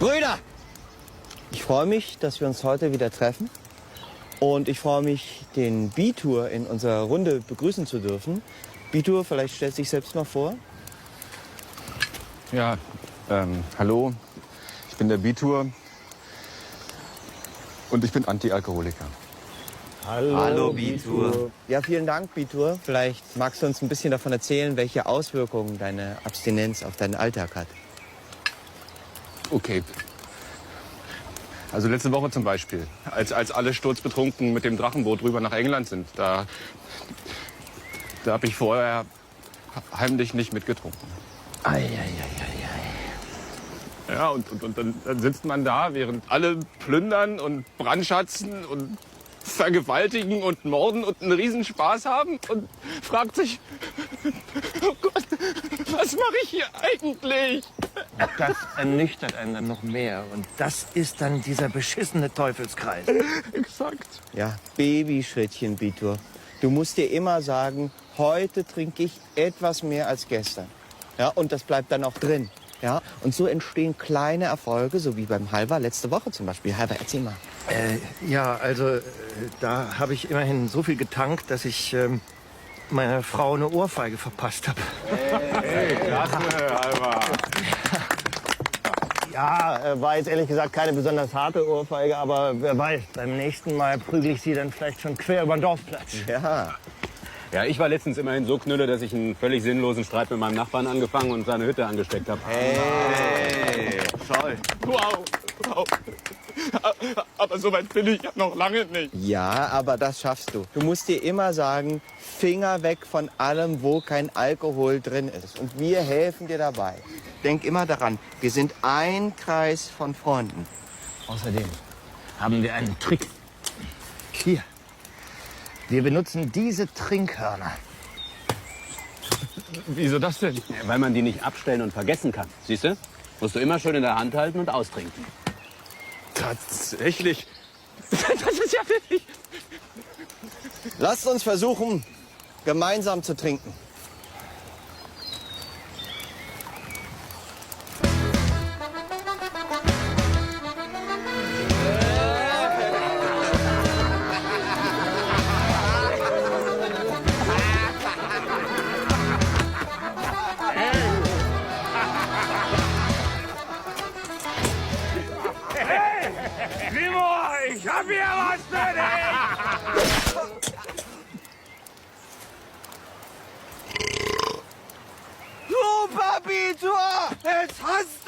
Brüder! Ich freue mich, dass wir uns heute wieder treffen. Und ich freue mich, den Bitur in unserer Runde begrüßen zu dürfen. Bitur, vielleicht stellst du dich selbst mal vor. Ja, hallo, ich bin der Bitur und ich bin Anti-Alkoholiker. Hallo Bitur. Ja, vielen Dank, Bitur. Vielleicht magst du uns ein bisschen davon erzählen, welche Auswirkungen deine Abstinenz auf deinen Alltag hat. Okay. Also letzte Woche zum Beispiel, als alle sturzbetrunken mit dem Drachenboot rüber nach England sind, da habe ich vorher heimlich nicht mitgetrunken. Ja, und dann sitzt man da, während alle plündern und brandschatzen und vergewaltigen und morden und einen Riesenspaß haben und fragt sich, oh Gott, was mache ich hier eigentlich? Das ernüchtert einen dann noch mehr. Und das ist dann dieser beschissene Teufelskreis. Exakt. Ja, Babyschrittchen, Bitur. Du musst dir immer sagen, heute trinke ich etwas mehr als gestern. Ja, und das bleibt dann auch drin. Ja, und so entstehen kleine Erfolge, so wie beim Halver letzte Woche zum Beispiel. Halver, erzähl mal. Ja, also da habe ich immerhin so viel getankt, dass ich meiner Frau eine Ohrfeige verpasst habe. Hey, klasse, Alba. Ja, war jetzt ehrlich gesagt keine besonders harte Ohrfeige, aber wer weiß, beim nächsten Mal prügel ich sie dann vielleicht schon quer über den Dorfplatz. Ja. Ja, ich war letztens immerhin so knülle, dass ich einen völlig sinnlosen Streit mit meinem Nachbarn angefangen und seine Hütte angesteckt habe. Hey, toll. Wow. Aber so weit bin ich ja noch lange nicht. Ja, aber das schaffst du. Du musst dir immer sagen, Finger weg von allem, wo kein Alkohol drin ist. Und wir helfen dir dabei. Denk immer daran, wir sind ein Kreis von Freunden. Außerdem haben wir einen Trick. Hier. Wir benutzen diese Trinkhörner. Wieso das denn? Ja, weil man die nicht abstellen und vergessen kann. Siehst du? Musst du immer schön in der Hand halten und austrinken. Tatsächlich? Das ist ja wirklich... Lasst uns versuchen, gemeinsam zu trinken. Ich hab hier was für dich! Super, Bitur! Jetzt hast